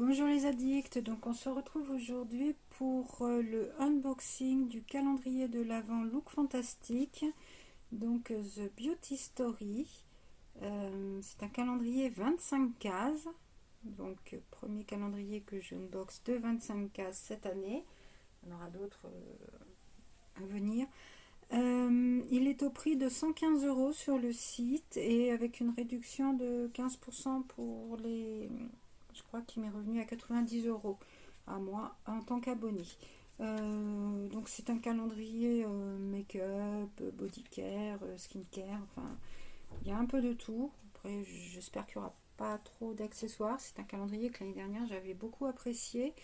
Bonjour les addicts, donc on se retrouve aujourd'hui pour le unboxing du calendrier de l'Avent Look Fantastique, donc The Beauty Story. C'est un calendrier 25 cases, donc premier calendrier que je unbox de 25 cases cette année. Il y en aura d'autres à venir. Il est au prix de 115 € sur le site et avec une réduction de 15% pour les... Je crois qu'il m'est revenu à 90 € à moi en tant qu'abonné. Donc c'est un calendrier make-up, body care, skincare, enfin il y a un peu de tout. Après j'espère qu'il n'y aura pas trop d'accessoires. C'est un calendrier que l'année dernière j'avais beaucoup apprécié.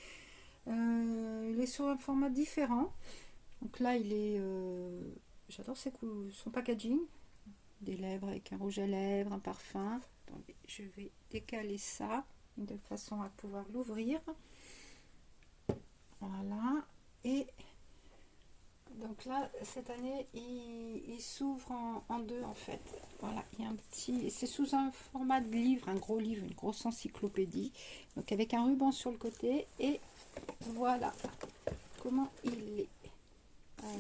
Il est sur un format différent. Donc là il est... j'adore son packaging. Des lèvres avec un rouge à lèvres, un parfum. Attendez, je vais décaler ça de façon à pouvoir l'ouvrir. Voilà. Et donc là cette année il s'ouvre en deux en fait. Voilà, il y a un petit, c'est sous un format de livre, un gros livre, une grosse encyclopédie, donc avec un ruban sur le côté. Et voilà comment il est,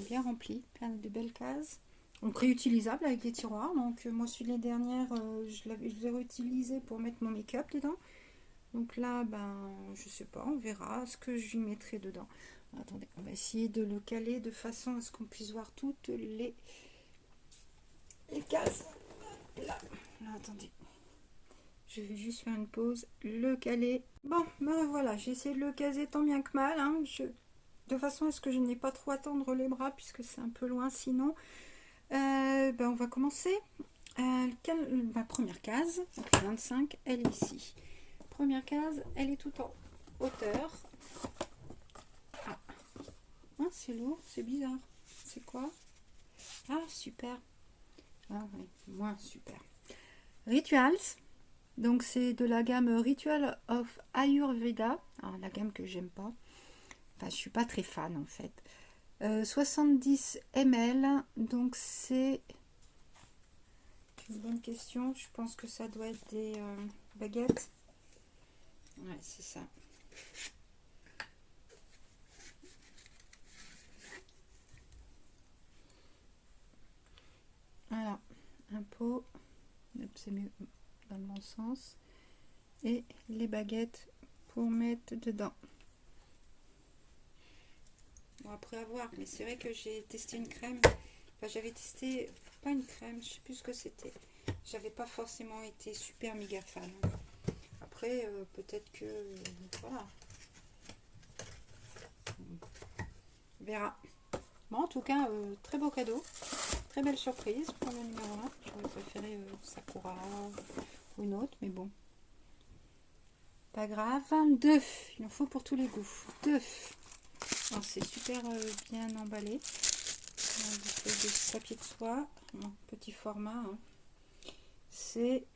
bien rempli, plein de belles cases, donc réutilisable avec les tiroirs. Donc moi celui de l'année dernière je l'ai réutilisé pour mettre mon make-up dedans. Donc là, ben, je sais pas, on verra ce que j'y mettrai dedans. Attendez, on va essayer de le caler de façon à ce qu'on puisse voir toutes les cases. Là, attendez. Je vais juste faire une pause, le caler. Bon, ben voilà, j'ai essayé de le caser tant bien que mal. Hein. De façon à ce que je n'ai pas trop à tendre les bras, puisque c'est un peu loin sinon. Ben, on va commencer. Ma première case, donc 25, elle est ici. Première case, elle est tout en hauteur. Ah, c'est lourd, c'est bizarre. C'est quoi? Ah, super. Ah oui, moins super. Rituals. Donc c'est de la gamme Ritual of Ayurveda. Alors, la gamme que j'aime pas. Enfin, je suis pas très fan en fait. 70 ml. Donc c'est une bonne question. Je pense que ça doit être des baguettes. Ouais, c'est ça. Voilà, un pot, c'est mieux dans le bon sens, et les baguettes pour mettre dedans. Bon, après avoir, mais c'est vrai que j'ai testé une crème. Enfin, j'avais testé, pas une crème, je sais plus ce que c'était. J'avais pas forcément été super méga fan. Après, peut-être que voilà. On verra. Bon, en tout cas, très beau cadeau. Très belle surprise pour le numéro 1. J'aurais préféré Sakura ou une autre, mais bon. Pas grave. 2. Il en faut pour tous les goûts. 2. C'est super bien emballé. De papier de soie. Petit format. Hein. C'est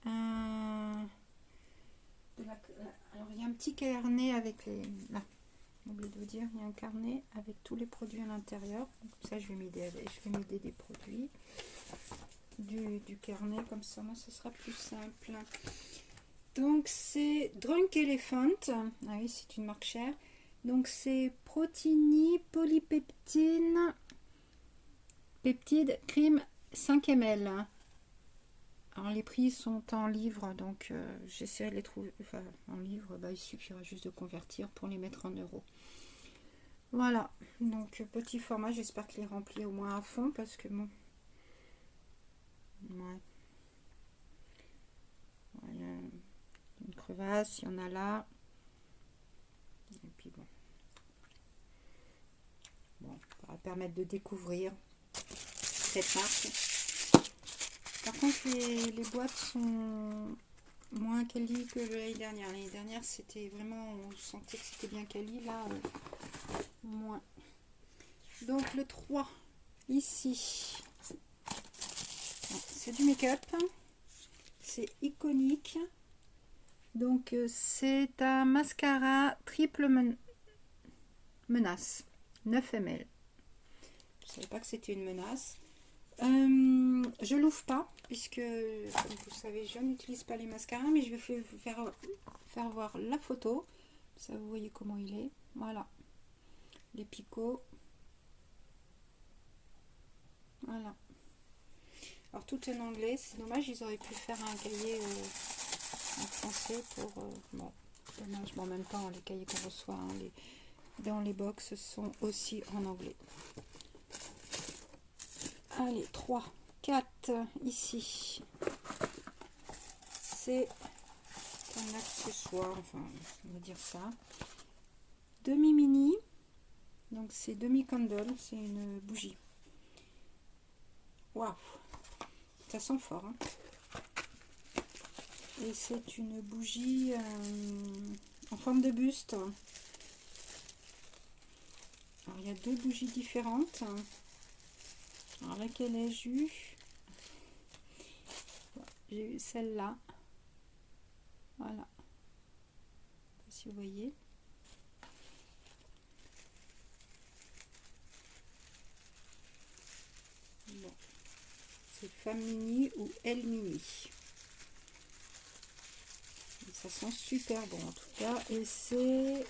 un... Alors, il y a un petit carnet avec les... Là. J'ai oublié de vous dire, il y a un carnet avec tous les produits à l'intérieur. Comme ça, je vais m'aider des produits du carnet. Comme ça, moi, ce sera plus simple. Donc, c'est Drunk Elephant. Ah oui, c'est une marque chère. Donc, c'est Protini Polypeptine Peptide Crème 5 ml. Alors, les prix sont en livres, donc j'essaierai de les trouver. Enfin, en livre, il suffira juste de convertir pour les mettre en euros. Voilà, donc petit format, j'espère qu'il est rempli au moins à fond parce que bon. Ouais. Voilà, une crevasse, il y en a là. Et puis bon. Bon, ça va permettre de découvrir cette marque. Par contre, les boîtes sont moins quali que l'année dernière. L'année dernière, c'était vraiment, on sentait que c'était bien quali. Là, moins. Donc le 3, ici, c'est du make-up. C'est iconique. Donc c'est un mascara triple menace. 9 ml. Je ne savais pas que c'était une menace. Je l'ouvre pas, puisque, comme vous savez, je n'utilise pas les mascaras, mais je vais faire voir la photo. Ça, vous voyez comment il est. Voilà. Les picots. Voilà. Alors, tout en anglais. C'est dommage, ils auraient pu faire un cahier en français pour... bon, dommage, mais en même temps, les cahiers qu'on reçoit dans les box sont aussi en anglais. Allez, 3, 4 ici. C'est un accessoire, enfin, on va dire ça. Demi-mini. Donc, c'est demi-candle, c'est une bougie. Waouh! Ça sent fort, hein. Et c'est une bougie en forme de buste. Alors, il y a deux bougies différentes. Alors, laquelle ai-je eu? J'ai eu celle-là. Voilà. Je sais pas si vous voyez. Bon. C'est femme mini ou elle mini. Et ça sent super bon en tout cas. Et c'est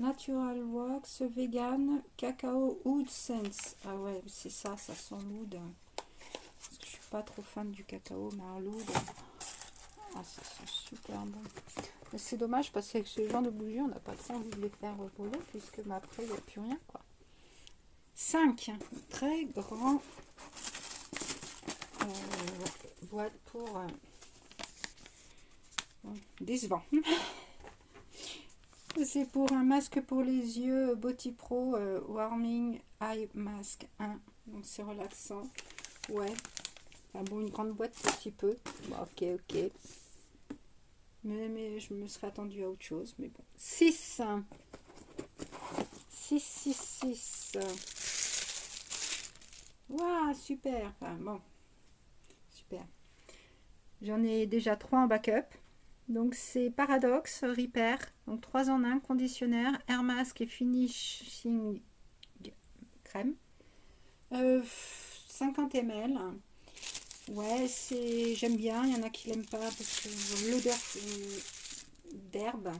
Natural Wax Vegan Cacao Oud Sense. Ah ouais, c'est ça, ça sent l'oud. Parce que je suis pas trop fan du cacao, mais alors l'oud, ah, ça sent super bon. Mais c'est dommage parce qu'avec ce genre de bougies, on n'a pas trop envie de les faire brûler, puisque après, il n'y a plus rien, quoi. 5 très grand boîte pour décevant. C'est pour un masque pour les yeux Body Pro Warming Eye Mask 1. Donc c'est relaxant. Ouais. Enfin bon, une grande boîte un petit peu. Bon, ok. Mais je me serais attendue à autre chose. Mais bon. 6. 6. Waouh, super. Enfin bon. Super. J'en ai déjà 3 en backup. Donc c'est Paradox Repair, donc 3 en 1, conditionnaire, air mask et finishing crème. 50 ml. Ouais, j'aime bien, il y en a qui l'aiment pas parce que l'odeur d'herbe.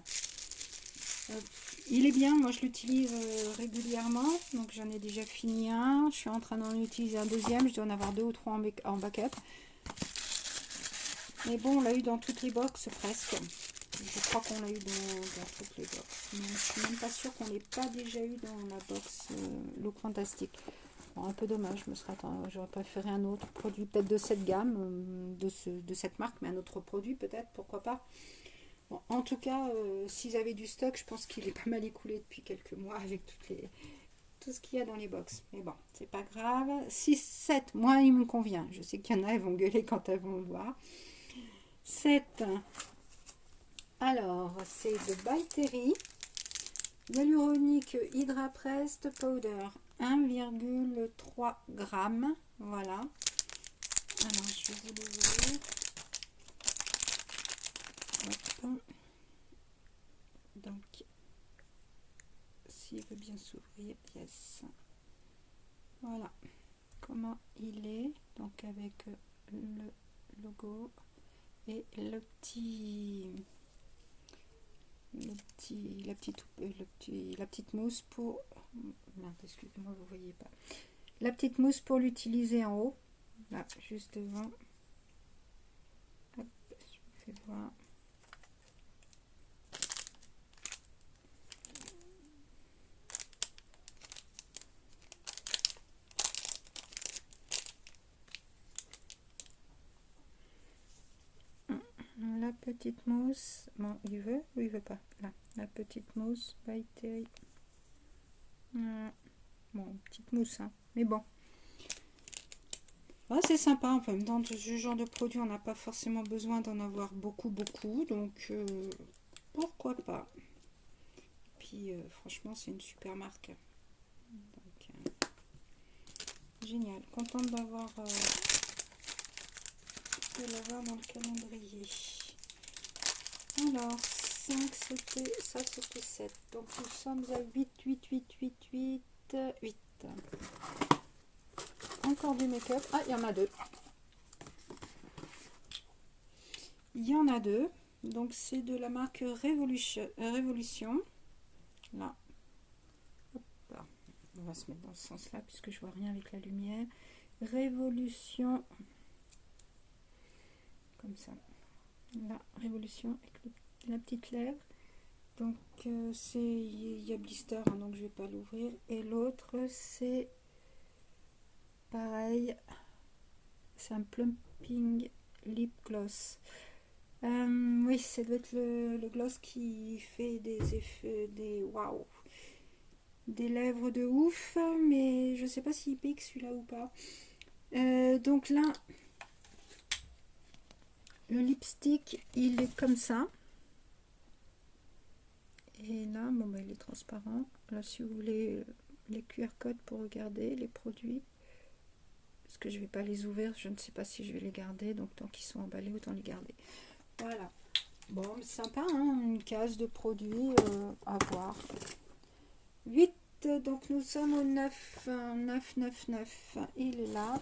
Il est bien, moi je l'utilise régulièrement, donc j'en ai déjà fini un. Je suis en train d'en utiliser un deuxième, je dois en avoir 2 ou 3 en backup. Mais bon, on l'a eu dans toutes les box presque. Je crois qu'on l'a eu dans toutes les box. Mais je suis même pas sûre qu'on l'ait pas déjà eu dans la box Look Fantastic. Bon, un peu dommage, j'aurais préféré un autre produit, peut-être de cette gamme, de cette marque, mais un autre produit peut-être, pourquoi pas. Bon, en tout cas, s'ils avaient du stock, je pense qu'il est pas mal écoulé depuis quelques mois avec tout ce qu'il y a dans les box. Mais bon, c'est pas grave. 6, 7, moi il me convient. Je sais qu'il y en a, elles vont gueuler quand elles vont le voir. 7. Alors, c'est de By Terry. Hyaluronique Hydra Pressed Powder 1,3 g. Voilà. Alors, je vais vous l'ouvrir. Donc, s'il veut bien s'ouvrir, yes. Voilà comment il est. Donc, avec le logo. Et la petite mousse pour... Merde, excusez-moi, vous voyez pas. La petite mousse pour l'utiliser en haut. Là, juste devant. Hop, je vous fais voir. La petite mousse, bon, il veut ou il veut pas? Là, la petite mousse By Terry. Bon, petite mousse, hein. Mais bon. Ouais, c'est sympa. En même temps, ce genre de produit, on n'a pas forcément besoin d'en avoir beaucoup. Donc, pourquoi pas? Et puis, franchement, c'est une super marque. Donc, génial. Contente d'avoir dans le calendrier. Alors, 5, ça c'était 7. Donc nous sommes à 8. Encore du make-up. Ah, il y en a deux. Il y en a deux. Donc, c'est de la marque Révolution. Là. Hop là. On va se mettre dans ce sens-là, puisque je vois rien avec la lumière. Révolution. Comme ça. La Révolution avec la petite lèvre. Donc, il y a blister, hein, donc je vais pas l'ouvrir. Et l'autre, c'est pareil. C'est un plumping lip gloss. Oui, ça doit être le gloss qui fait des effets, waouh, des lèvres de ouf, mais je sais pas s'il pique celui-là ou pas. Donc là, le lipstick, il est comme ça. Et là, bon, bah, il est transparent. Là, si vous voulez les QR codes pour regarder les produits, parce que je vais pas les ouvrir, je ne sais pas si je vais les garder, donc tant qu'ils sont emballés, autant les garder. Voilà. Bon, sympa, hein, une case de produits à voir. 8, donc nous sommes au 9, 9, 9, 9. Il est là.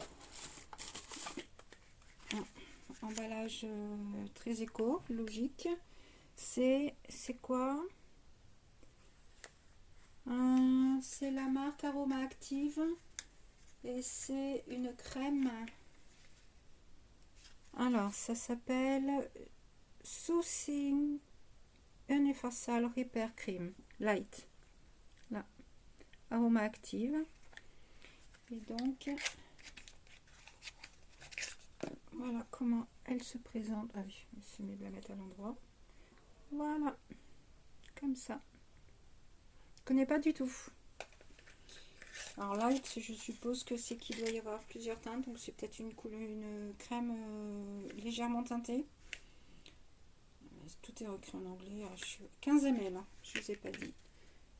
Emballage très éco, logique. C'est quoi? C'est la marque Aroma Active. Et c'est une crème. Alors, ça s'appelle Soothing Universal Repair Cream Light. Là, Aroma Active. Et donc, voilà comment elle se présente. Ah oui, c'est mieux de la mettre à l'endroit. Voilà, comme ça. Je connais pas du tout. Alors light, je suppose que c'est qu'il doit y avoir plusieurs teintes, donc c'est peut-être une crème légèrement teintée. Tout est écrit en anglais. Alors, 15 ml, hein, je ne vous ai pas dit.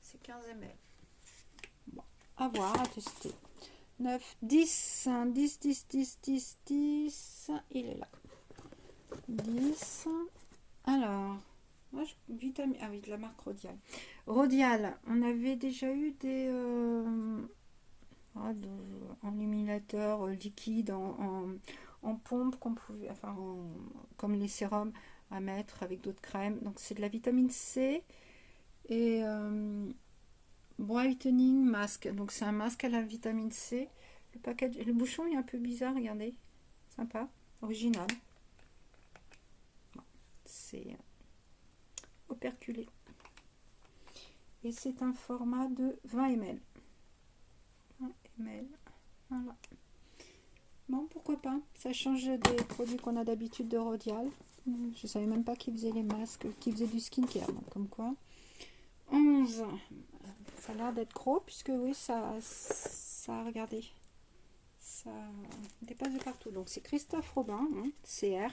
C'est 15 ml. Bon, à voir, à tester. 9, 10, 10, 10, 10, 10, 10. Il est là. 10. Alors, moi, vitamine. Ah oui, de la marque Rodial. Rodial, on avait déjà eu des enluminateurs liquides en pompe qu'on pouvait, enfin, comme les sérums à mettre avec d'autres crèmes. Donc, c'est de la vitamine C et brightening mask. Donc, c'est un masque à la vitamine C. Le package, le bouchon est un peu bizarre, regardez. Sympa, original. Bon, c'est operculé. Et c'est un format de 20 ml. 20 ml. Voilà. Bon, pourquoi pas. Ça change des produits qu'on a d'habitude de Rodial. Je savais même pas qu'ils faisaient les masques, qu'ils faisaient du skincare. Donc, comme quoi. 11. Ça a l'air d'être gros, puisque oui, ça regardez. Ça dépasse de partout. Donc, c'est Christophe Robin, hein, CR.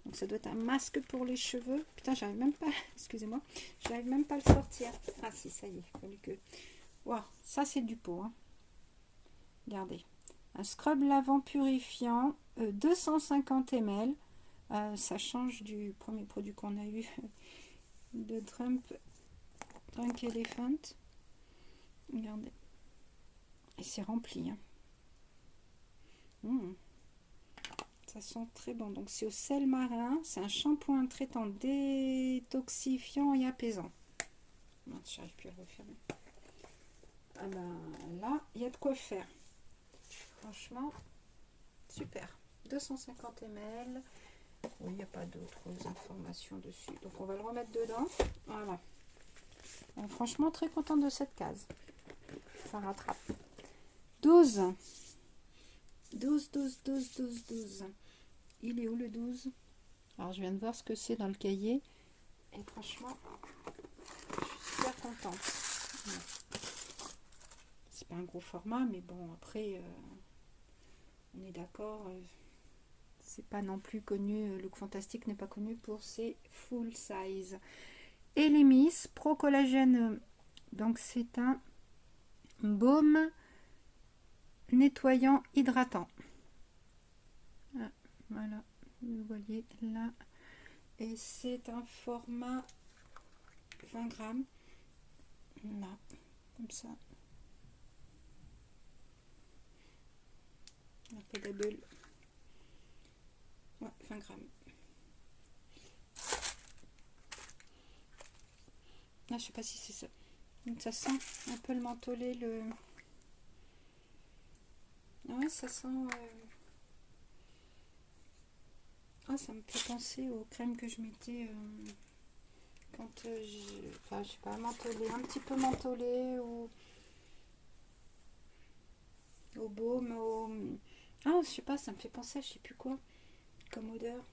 Donc, ça doit être un masque pour les cheveux. Putain, j'arrive même pas, excusez-moi, j'arrive même pas à le sortir. Ah si, ça y est, Waouh, ça c'est du pot. Hein. Regardez. Un scrub lavant purifiant, 250 ml. Ça change du premier produit qu'on a eu de Drunk Elephant. Regardez. Et c'est rempli. Hein. Ça sent très bon. Donc c'est au sel marin. C'est un shampoing traitant détoxifiant et apaisant. Non, j'arrive plus à le refermer. Ah ben là, il y a de quoi faire. Franchement, super. 250 ml. Oui, il n'y a pas d'autres informations dessus. Donc on va le remettre dedans. Voilà. Donc, franchement, très contente de cette case. Ça rattrape. 12. 12, 12, 12, 12, 12. Il est où le 12? Alors je viens de voir ce que c'est dans le cahier. Et franchement, je suis super contente. C'est pas un gros format, mais bon, après, on est d'accord. C'est pas non plus connu. Look Fantastic n'est pas connu pour ses full size. Et les Miss Pro Collagène. Donc c'est un baume nettoyant hydratant. Ah, voilà, vous voyez là. Et c'est un format 20 grammes. Là, comme ça. Un peu de bulle. Ouais, 20 grammes. Ah, je sais pas si c'est ça. Donc ça sent un peu le mentholé, le... Ah ouais, ça sent... Ah, ça me fait penser aux crèmes que je mettais quand enfin, je sais pas, mentholé, un petit peu mentholé, ou au baume, au... Ah, je sais pas, ça me fait penser à je sais plus quoi, comme odeur.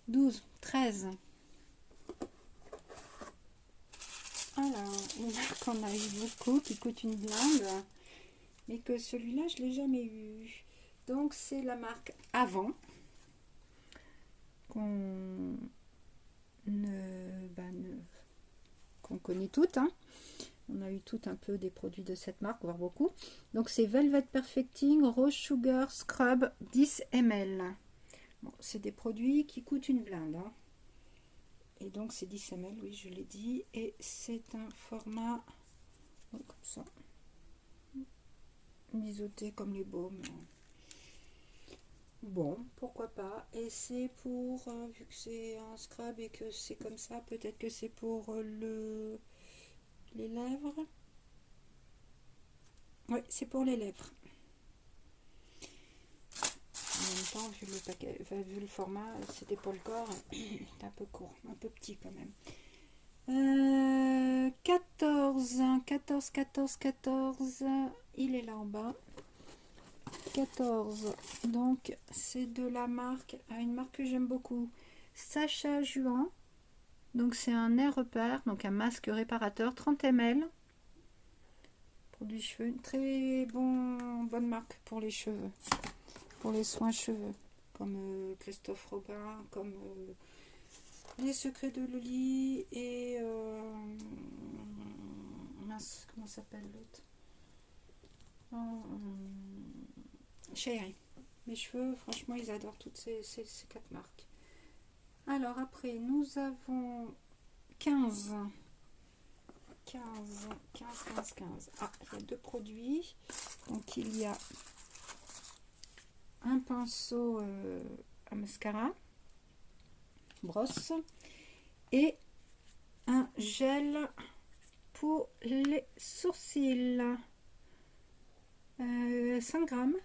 12, 13. Alors, une marque qu'on a eu beaucoup, qui coûte une blinde, mais que celui-là, je l'ai jamais eu. Donc, c'est la marque Avant, qu'on qu'on connaît toutes. Hein. On a eu toutes un peu des produits de cette marque, voire beaucoup. Donc, c'est Velvet Perfecting Rose Sugar Scrub 10 ml. Bon, c'est des produits qui coûtent une blinde. Hein. Et donc, c'est 10 ml, oui, je l'ai dit. Et c'est un format comme ça. Biseauté comme les baumes. Bon, pourquoi pas. Et c'est pour, vu que c'est un scrub et que c'est comme ça, peut-être que c'est pour les lèvres. Oui, c'est pour les lèvres. En même temps, vu le paquet, enfin, vu le format, c'était pour le corps. C'est un peu court, un peu petit quand même. 14, 14, 14, 14. Il est là en bas. 14. Donc, c'est de la marque, une marque que j'aime beaucoup. Sacha Juan. Donc, c'est un air repère, donc un masque réparateur, 30 ml. Produit cheveux. Une très bonne marque pour les cheveux. Pour les soins cheveux. Comme Christophe Robin, comme Les Secrets de Loli et mince, comment s'appelle l'autre, Chéri. Mes cheveux, franchement, ils adorent toutes ces 4 marques. Alors après, nous avons 15. 15. Ah, il y a 2 produits. Donc il y a un pinceau à mascara, brosse, et un gel pour les sourcils. 5 grammes.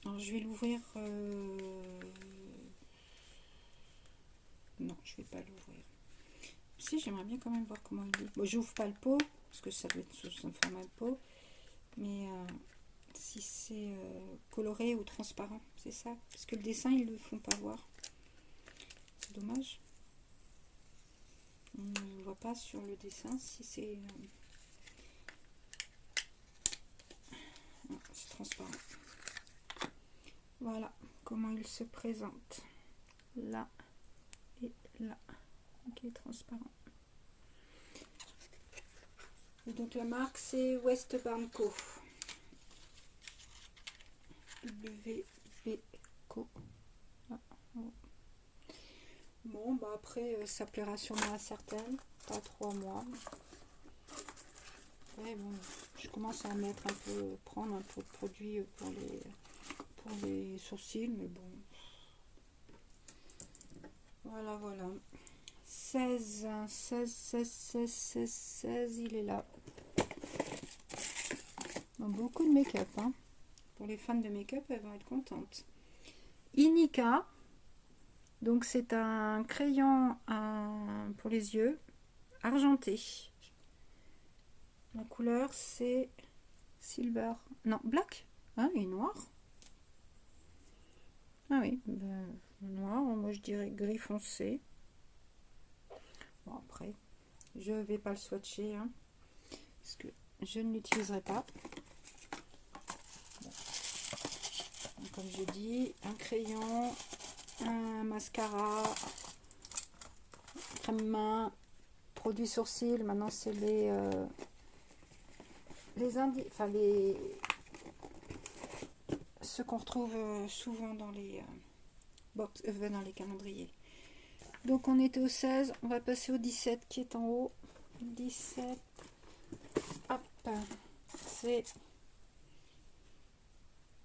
Alors, je vais l'ouvrir. Non, je vais pas l'ouvrir. Si, j'aimerais bien quand même voir comment il est. Bon, j'ouvre pas le pot parce que ça doit être sous un format de pot. Mais si c'est coloré ou transparent, c'est ça. Parce que le dessin, ils le font pas voir. C'est dommage. On ne voit pas sur le dessin si c'est... c'est transparent. Voilà comment il se présente. Là et là. Ok, transparent. Et donc la marque c'est Westbound Co. WB Co. Ah, oh. Bon, bah après ça plaira sûrement à certaines, pas trop à moi. Ouais, bon, je commence à mettre un peu, prendre un peu de produit pour les sourcils, mais bon. Voilà. 16, il est là. Donc, beaucoup de make-up. Hein. Pour les fans de make-up, elles vont être contentes. Inika. Donc, c'est un crayon pour les yeux, argenté. La couleur, c'est silver. Non, black. Ah, il est noir. Ah oui, ben, noir. Moi, je dirais gris foncé. Bon, après, je vais pas le swatcher. Hein, parce que je ne l'utiliserai pas. Bon. Donc, comme je dis, un crayon, un mascara, crème main, produit sourcils. Maintenant, c'est ceux qu'on retrouve souvent dans les dans les calendriers. Donc on était au 16, on va passer au 17 qui est en haut. 17. Hop. c'est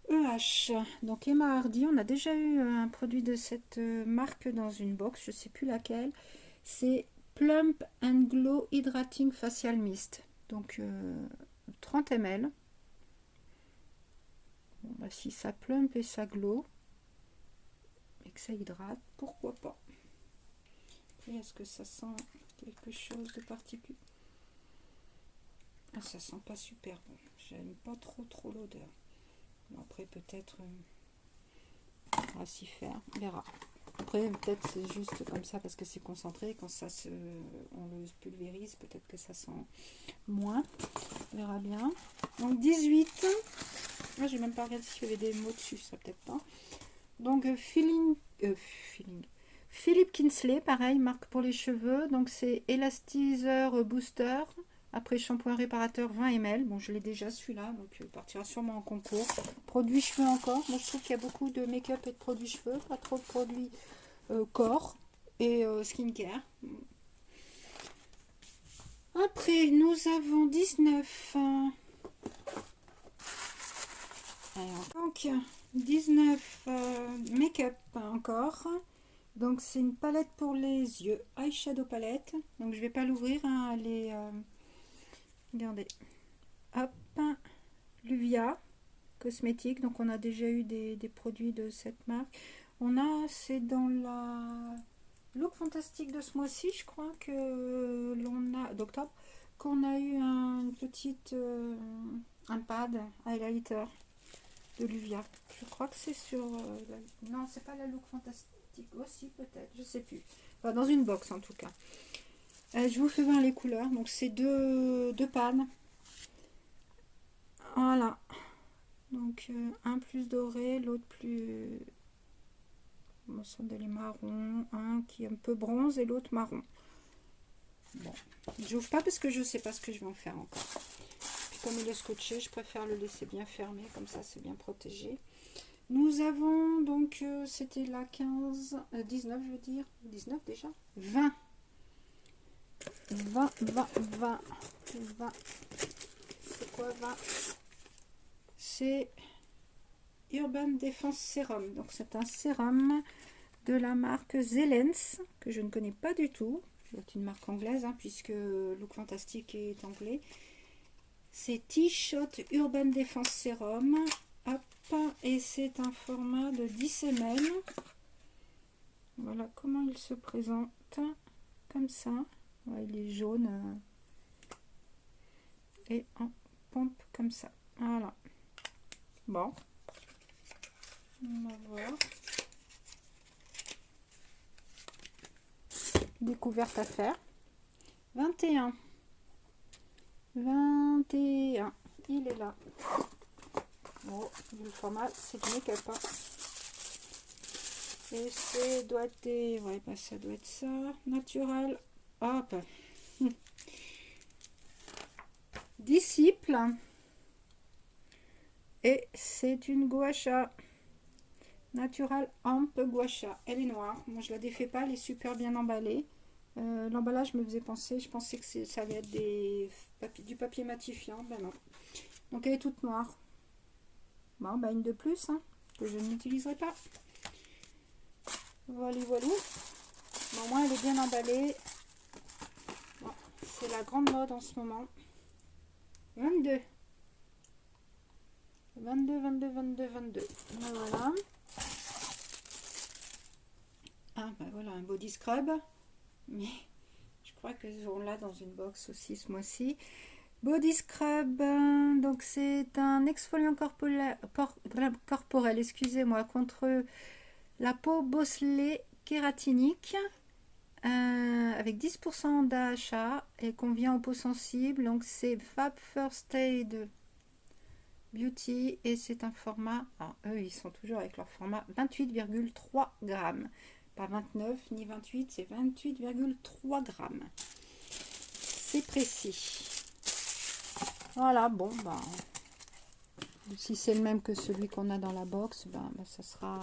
EH. Donc Emma Hardy, on a déjà eu un produit de cette marque dans une box, je sais plus laquelle. C'est Plump and Glow Hydrating Facial Mist. Donc 30 ml. Bon, bah, si ça plump et ça glow et que ça hydrate, pourquoi pas. Après, est-ce que ça sent quelque chose de particulier? Ah, ça sent pas super bon. J'aime pas trop l'odeur. Après, peut-être on va s'y faire, on verra. Après, peut-être c'est juste comme ça parce que c'est concentré. Quand ça on le pulvérise, peut-être que ça sent moins. On verra bien. Donc 18. Moi, j'ai même pas regardé s'il y avait des mots dessus, ça peut-être pas. Donc Philippe Kinsley, pareil, marque pour les cheveux. Donc c'est Elastizer Booster. Après shampoing réparateur 20 ml. Bon, je l'ai déjà celui-là, donc il partira sûrement en concours. Produits cheveux encore. Moi, je trouve qu'il y a beaucoup de make-up et de produits cheveux, pas trop de produits corps et skincare. Après, nous avons 19. Donc 19 make-up encore. Donc c'est une palette pour les yeux, eyeshadow palette. Donc je vais pas l'ouvrir, hein, elle est regardez, hop, Luvia cosmétique. Donc on a déjà eu des produits de cette marque. On a, c'est dans la Look Fantastique de ce mois-ci, je crois que l'on a d'octobre, qu'on a eu un petit un pad highlighter de Luvia. Je crois que c'est sur non, c'est pas la Look Fantastique aussi, peut-être, je sais plus. Enfin, dans une box en tout cas. Je vous fais voir les couleurs. Donc c'est deux pads. Voilà. Donc un plus doré, l'autre plus bon, ça de les marron, un qui est un peu bronze et l'autre marron. Bon, j'ouvre pas parce que je sais pas ce que je vais en faire encore. Puis comme il est scotché, je préfère le laisser bien fermé, comme ça c'est bien protégé. Nous avons donc, c'était la 15, 19 je veux dire, 19 déjà, 20. 20. C'est quoi 20? C'est Urban Defense Serum. Donc c'est un sérum de la marque Zelens, que je ne connais pas du tout. C'est une marque anglaise, hein, puisque Look Fantastique est anglais. C'est T-Shot Urban Defense Serum. Hop, et c'est un format de 10 ml. Voilà comment il se présente. Comme ça. Ouais, il est jaune. Et en pompe comme ça. Voilà. Bon. On va voir. Découverte à faire. 21. Il est là. Bon, le format, c'est du make-up. Hein. Et c'est doit être des... Ouais, bah ça doit être ça. Natural. Hop. Disciple. Et c'est une gua sha. Natural Amp gua sha. Elle est noire. Moi, je la défais pas. Elle est super bien emballée. L'emballage me faisait penser. Je pensais que ça allait être du papier matifiant. Ben non. Donc, elle est toute noire. Bon, bah une de plus, hein, que je n'utiliserai pas. Voilà. Bon, moi, elle est bien emballée. Bon, c'est la grande mode en ce moment. 22. Voilà. Ah, bah voilà, un body scrub. Mais je crois que on l'a dans une box aussi ce mois-ci. Body scrub, donc c'est un exfoliant corporel, excusez-moi, contre la peau bosselée kératinique, avec 10% d'AHA et convient aux peaux sensibles. Donc c'est Fab First Aid Beauty et c'est un format, alors eux ils sont toujours avec leur format 28,3 grammes. Pas 29 ni 28, c'est 28,3 grammes. C'est précis. Voilà, bon, ben, si c'est le même que celui qu'on a dans la box, ben ça sera,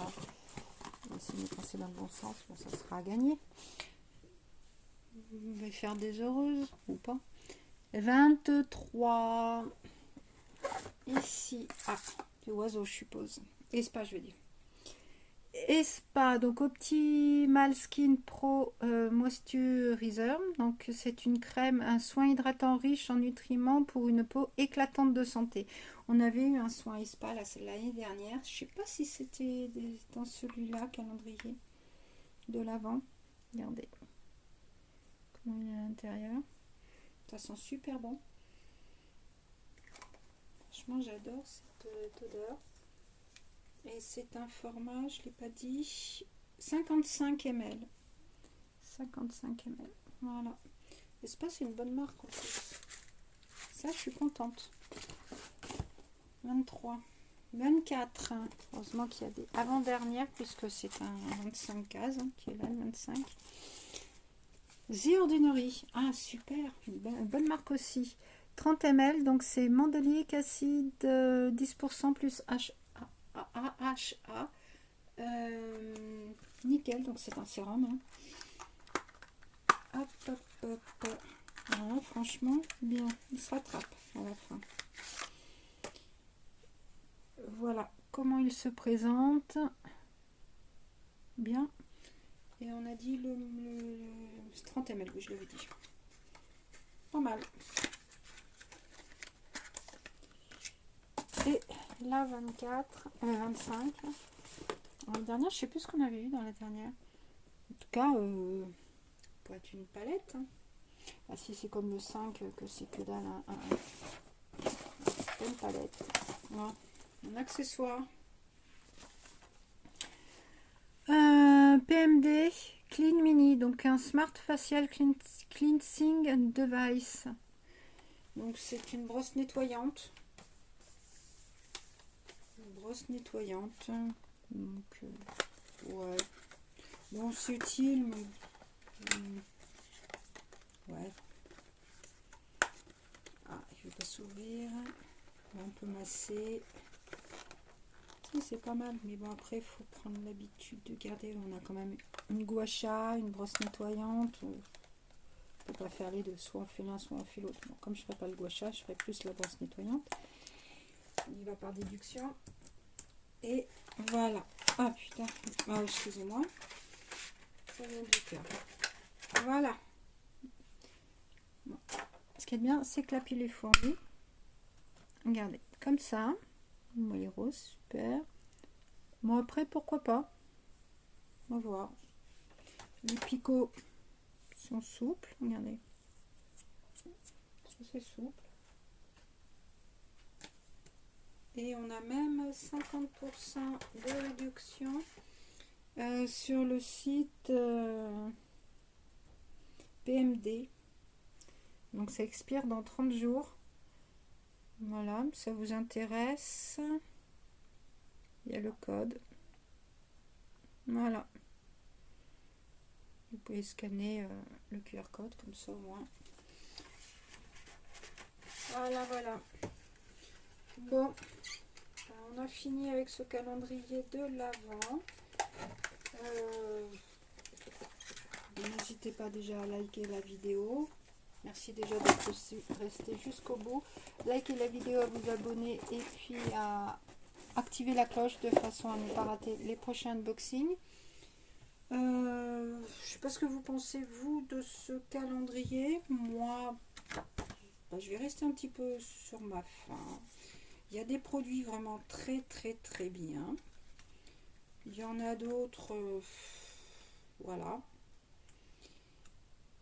si on est passé dans le bon sens, ben, ça sera à gagner. Vous vais faire des heureuses ou pas. 23. Ici, ah, les oiseaux, je suppose. Espa, je veux dire. Espa, donc Optimal Skin Pro Moisturizer. Donc c'est une crème, un soin hydratant riche en nutriments pour une peau éclatante de santé. On avait eu un soin Espa là, c'est l'année dernière. Je sais pas si c'était dans celui-là, calendrier de l'avant. Regardez comment il est à l'intérieur. Ça sent super bon. Franchement, j'adore cette odeur. Et c'est un format, je ne l'ai pas dit, 55 ml. 55 ml. Voilà. L'espace, c'est une bonne marque en plus. Ça, je suis contente. 23. 24. Heureusement qu'il y a des avant-dernières, puisque c'est un 25 cases qui est là, le 25. The Ordinary. Ah, super. Une bonne marque aussi. 30 ml, donc c'est mandelic acide 10% plus AHA. Nickel, donc c'est un sérum. Hop, hop, hop, hop. Voilà, franchement, bien. Il se rattrape à la fin. Voilà comment il se présente. Bien. Et on a dit le 30 ml, oui, je l'avais dit. Pas mal. Et la 24, 25. La dernière, je sais plus ce qu'on avait eu dans la dernière. En tout cas, pour être une palette. Ah, si c'est comme le 5, que c'est que dalle, une palette. Voilà. Un accessoire. PMD Clean Mini, donc un Smart Facial Cleansing Device. Donc c'est une brosse nettoyante. Nettoyante. Donc, ouais. Bon, c'est utile, mais... ouais. Ah, il ne veut pas s'ouvrir. On peut masser. Si, c'est pas mal. Mais bon, après, il faut prendre l'habitude de garder. On a quand même une gua sha, une brosse nettoyante. On ne peut pas faire les deux. Soit on fait l'un, soit on fait l'autre. Bon, comme je ne ferai pas le gua sha, je ferai plus la brosse nettoyante. On y va par déduction. Et voilà. Ah putain. Ah, excusez-moi. Ça vient du cœur. Voilà. Bon. Ce qui est bien, c'est que la pile est fournie. Regardez. Comme ça. Vous voyez rose. Super. Bon, après, pourquoi pas. On va voir. Les picots sont souples. Regardez. Ça, c'est souple. Et on a même 50% de réduction sur le site PMD. Donc ça expire dans 30 jours. Voilà, ça vous intéresse. Il y a le code. Voilà. Vous pouvez scanner le QR code comme ça au moins. Voilà, voilà. Bon, on a fini avec ce calendrier de l'Avent. N'hésitez pas déjà à liker la vidéo. Merci déjà d'être resté jusqu'au bout. Likez la vidéo, à vous abonner et puis à activer la cloche de façon à ne pas rater les prochains unboxings. Je ne sais pas ce que vous pensez, vous, de ce calendrier. Moi, je vais rester un petit peu sur ma faim. Il y a des produits vraiment très bien. Il y en a d'autres, voilà.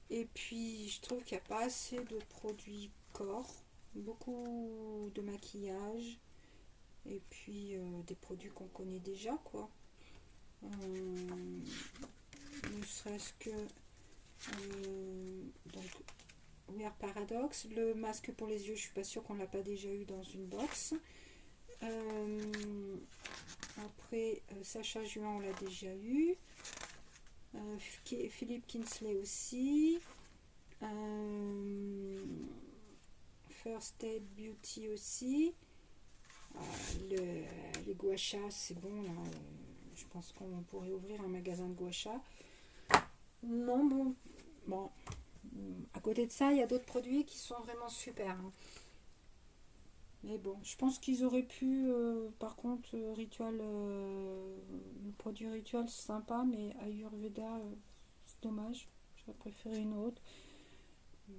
Et puis, je trouve qu'il n'y a pas assez de produits corps. Beaucoup de maquillage. Et puis, des produits qu'on connaît déjà, quoi. Ne serait-ce que... donc, Wear Paradox. Le masque pour les yeux, je suis pas sûre qu'on l'a pas déjà eu dans une box. Après, Sacha Juin, on l'a déjà eu. Philippe Kinsley aussi. First Aid Beauty aussi. Les gua sha, c'est bon là. Je pense qu'on pourrait ouvrir un magasin de gua sha. Non, bon. À côté de ça, il y a d'autres produits qui sont vraiment super, hein. Mais bon, je pense qu'ils auraient pu, par contre, le produit Ritual, c'est sympa, mais Ayurveda, c'est dommage. J'aurais préféré une autre.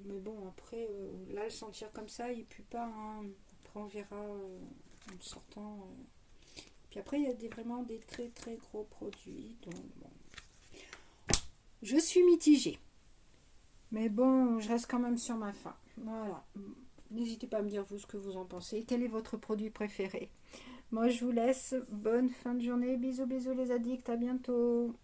Mais bon, après, là, le sentir comme ça, il pue pas, hein. Après, on verra en sortant. Puis après, il y a vraiment des très très gros produits. Donc, bon. Je suis mitigée. Mais bon, je reste quand même sur ma faim. Voilà. N'hésitez pas à me dire vous ce que vous en pensez. Quel est votre produit préféré? Moi, je vous laisse. Bonne fin de journée. Bisous, bisous les addicts. À bientôt.